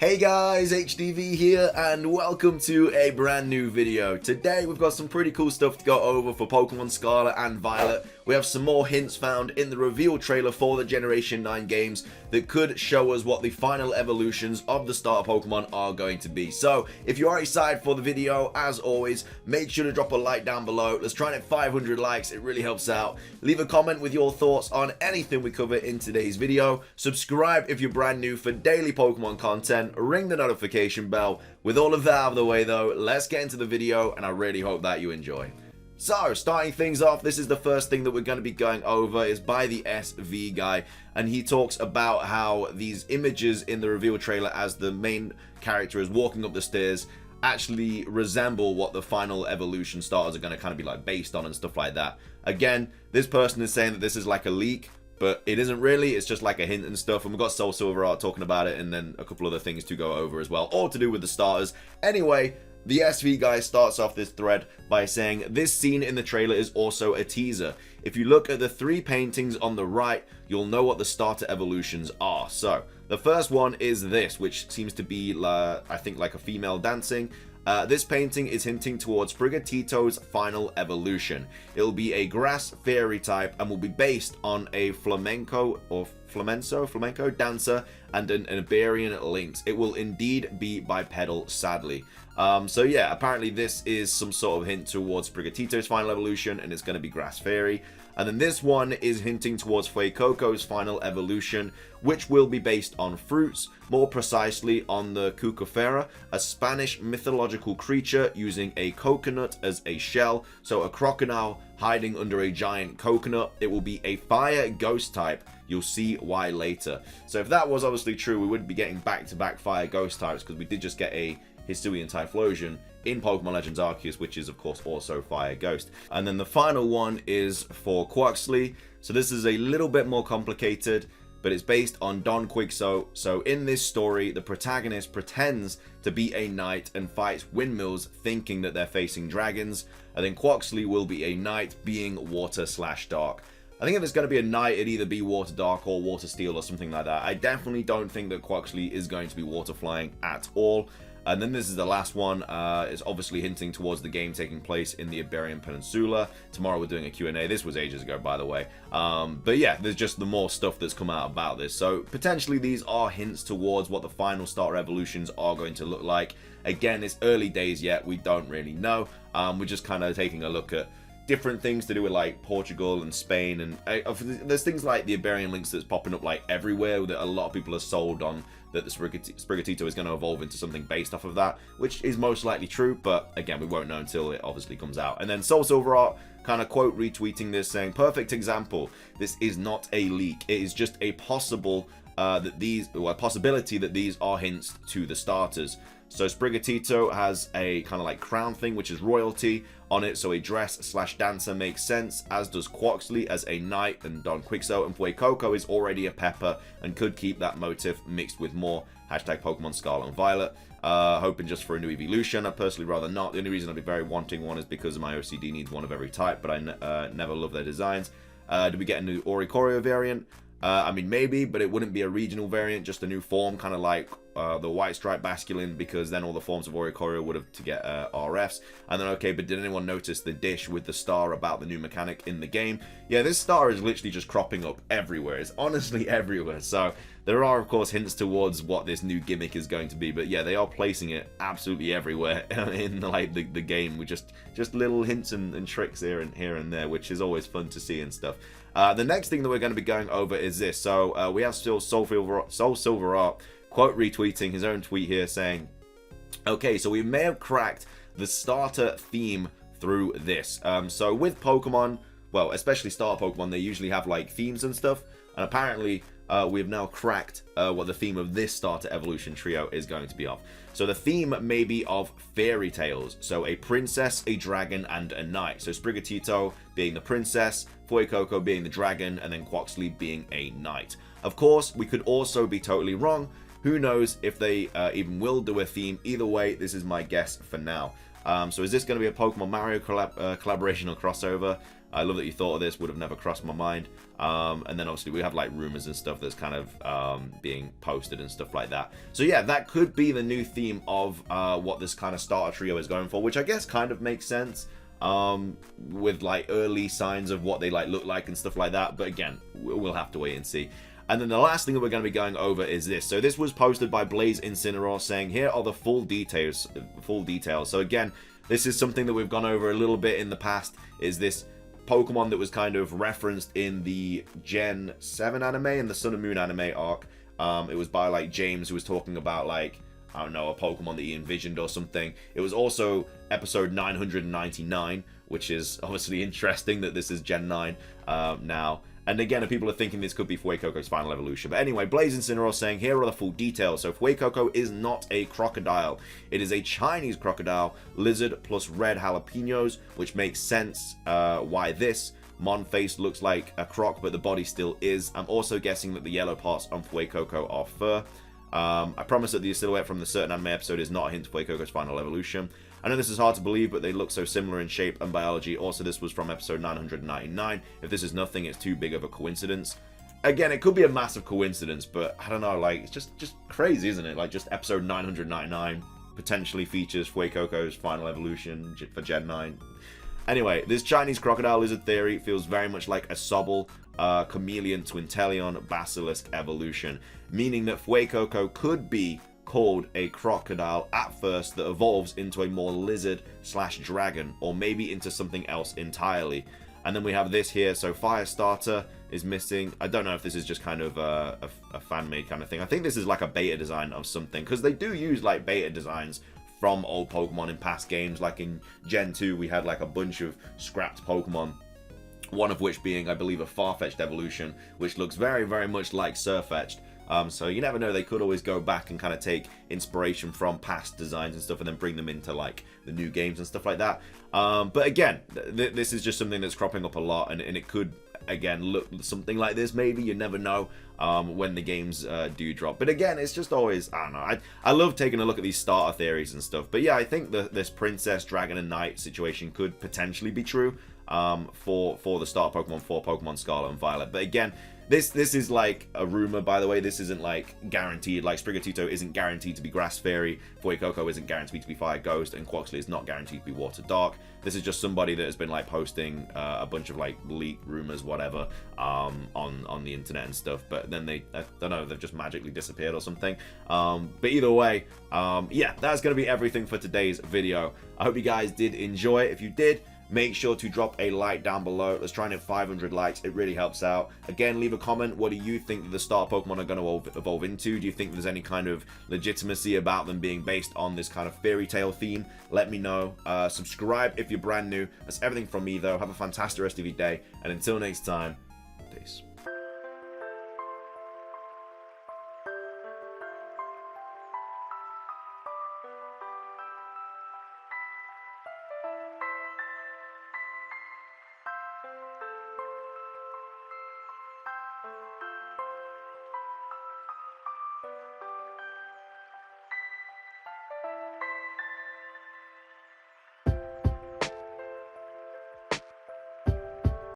Hey guys, HDvee here, and welcome to a brand new video. Today we've got some pretty cool stuff to go over for Pokemon Scarlet and Violet. We have some more hints found in the reveal trailer for the Generation 9 games that could show us what the final evolutions of the starter Pokemon are going to be. So, if you are excited for the video, as always, make sure to drop a like down below. Let's try and hit 500 likes, it really helps out. Leave a comment with your thoughts on anything we cover in today's video. Subscribe if you're brand new for daily Pokemon content. Ring the notification bell. With all of that out of the way though, let's get into the video, and I really hope that you enjoy. So, starting things off, this is the first thing that we're going to be going over is by the HDvee guy, and he talks about how these images in the reveal trailer as the main character is walking up the stairs actually resemble what the final evolution starters are going to kind of be like based on and stuff like that. Again, this person is saying that this is like a leak, but it isn't really, it's just like a hint and stuff, and we've got Soul Silver Art talking about it, and then a couple other things to go over as well, all to do with the starters. Anyway, the HDvee guy starts off this thread by saying, this scene in the trailer is also a teaser. If you look at the three paintings on the right, you'll know what the starter evolutions are. So, the first one is this, which seems to be, I think, like a female dancing. This painting is hinting towards Sprigatito's final evolution. It'll be a grass fairy type and will be based on a flamenco dancer and an Iberian lynx. It will indeed be bipedal, sadly. So yeah, apparently this is some sort of hint towards Sprigatito's final evolution, and it's going to be grass fairy. And then this one is hinting towards Fuecoco's final evolution, which will be based on fruits, more precisely on the Cucufera, a Spanish mythological creature using a coconut as a shell, so a crocodile hiding under a giant coconut. It will be a fire ghost type. You'll see why later. So if that was obviously true, we would be getting back-to-back fire ghost types, because we did just get a Hisuian Typhlosion in Pokemon Legends Arceus, which is of course also Fire Ghost. And then the final one is for Quaxly. So this is a little bit more complicated, but it's based on Don Quixote. So in this story, the protagonist pretends to be a knight and fights windmills thinking that they're facing dragons. And then Quaxly will be a knight being water/dark. I think if it's going to be a knight, it'd either be water dark or water steel or something like that. I definitely don't think that Quaxly is going to be water flying at all. And then this is the last one. It's obviously hinting towards the game taking place in the Iberian Peninsula. Tomorrow we're doing a Q&A. This was ages ago, by the way. But yeah, there's just the more stuff that's come out about this. So potentially these are hints towards what the final starter evolutions are going to look like. Again, it's early days yet. We don't really know. We're just kind of taking a look at different things to do with like Portugal and Spain, and there's things like the Iberian lynx that's popping up like everywhere that a lot of people are sold on, that the Sprigatito is going to evolve into something based off of that, which is most likely true, but again, we won't know until it obviously comes out. And then Soul Silver Art kind of quote retweeting this saying, perfect example, this is not a leak, it is just a possibility that these are hints to the starters. So Sprigatito has a kind of like crown thing, which is royalty on it, so a dress/dancer makes sense, as does Quaxly as a knight and Don Quixote, and Fuecoco is already a pepper and could keep that motif mixed with more #Pokemon Scarlet and Violet. Hoping just for a new evolution. I'd personally rather not. The only reason I'd be very wanting one is because my OCD needs one of every type, but I never love their designs. Do we get a new Oricorio variant? I mean, maybe, but it wouldn't be a regional variant, just a new form, kind of like the White Stripe Basculin, because then all the forms of Oricorio would have to get RFs. And then, okay, but did anyone notice the dish with the star about the new mechanic in the game? Yeah, this star is literally just cropping up everywhere. It's honestly everywhere. So there are, of course, hints towards what this new gimmick is going to be, but yeah, they are placing it absolutely everywhere in like the game with just little hints and tricks here and there, which is always fun to see and stuff. The next thing that we're going to be going over is this. So we have still Soul Silver Art quote retweeting his own tweet here saying, okay, so we may have cracked the starter theme through this. So with Pokemon, well, especially starter Pokemon, they usually have like themes and stuff, and apparently we've now cracked what the theme of this starter evolution trio is going to be of. So the theme may be of fairy tales, so a princess, a dragon, and a knight. So Sprigatito being the princess, Fuecoco being the dragon, and then Quaxly being a knight. Of course, we could also be totally wrong. Who knows if they even will do a theme. Either way, this is my guess for now. So is this going to be a Pokemon Mario collaboration or crossover? I love that you thought of this. Would have never crossed my mind. And then obviously we have like rumors and stuff that's kind of being posted and stuff like that. So yeah, that could be the new theme of what this kind of starter trio is going for, which I guess kind of makes sense. With like early signs of what they like look like and stuff like that. But again, we'll have to wait and see. And then the last thing that we're going to be going over is this. So this was posted by Blaze Incineroar saying, here are the full details. So again, this is something that we've gone over a little bit in the past, is this Pokemon that was kind of referenced in the Gen 7 anime and the Sun and Moon anime arc. It was by like James, who was talking about like, I don't know, a Pokemon that he envisioned or something. It was also episode 999, which is obviously interesting that this is Gen 9 now. And again, people are thinking this could be Fuecoco's final evolution. But anyway, Blaze Incineroar saying, here are the full details. So Fuecoco is not a crocodile. It is a Chinese crocodile, lizard plus red jalapenos, which makes sense why this Mon face looks like a croc, but the body still is. I'm also guessing that the yellow parts on Fuecoco are fur. I promise that the silhouette from the certain anime episode is not a hint to Fuecoco's final evolution. I know this is hard to believe, but they look so similar in shape and biology. Also, this was from episode 999. If this is nothing, it's too big of a coincidence. Again, it could be a massive coincidence, but I don't know, like, it's just crazy, isn't it? Like, just episode 999 potentially features Fuecoco's final evolution for Gen 9. Anyway, this Chinese crocodile lizard theory feels very much like a Sobble, chameleon, Twinteleon, basilisk evolution, meaning that Fuecoco could be called a crocodile at first that evolves into a more lizard / dragon, or maybe into something else entirely. And then we have this here, so Firestarter is missing. I don't know if this is just kind of a fan-made kind of thing. I think this is like a beta design of something, because they do use like beta designs from old Pokemon in past games. Like in Gen 2 we had like a bunch of scrapped Pokemon, one of which being, I believe, a Farfetch'd evolution, which looks very, very much like Surfetch'd. So you never know, they could always go back and kind of take inspiration from past designs and stuff and then bring them into like the new games and stuff like that. But again, this is just something that's cropping up a lot, and it could, again, look something like this maybe. You never know when the games do drop. But again, it's just always, I don't know, I love taking a look at these starter theories and stuff. But yeah, I think that this Princess, Dragon, and Knight situation could potentially be true for the starter Pokemon for Pokemon Scarlet and Violet. But again, this is like a rumor, by the way. This isn't like guaranteed. Like Sprigatito isn't guaranteed to be Grass Fairy, Fuecoco isn't guaranteed to be Fire Ghost, and Quaxley is not guaranteed to be Water Dark. This is just somebody that has been like posting a bunch of like leak rumors, whatever, on the internet and stuff. But then they, I don't know, they've just magically disappeared or something. But either way, yeah, that's gonna be everything for today's video. I hope you guys did enjoy. If you did, make sure to drop a like down below. Let's try and hit 500 likes. It really helps out. Again, leave a comment. What do you think that the starter Pokemon are going to evolve into? Do you think there's any kind of legitimacy about them being based on this kind of fairy tale theme? Let me know. Subscribe if you're brand new. That's everything from me, though. Have a fantastic rest of your day. And until next time,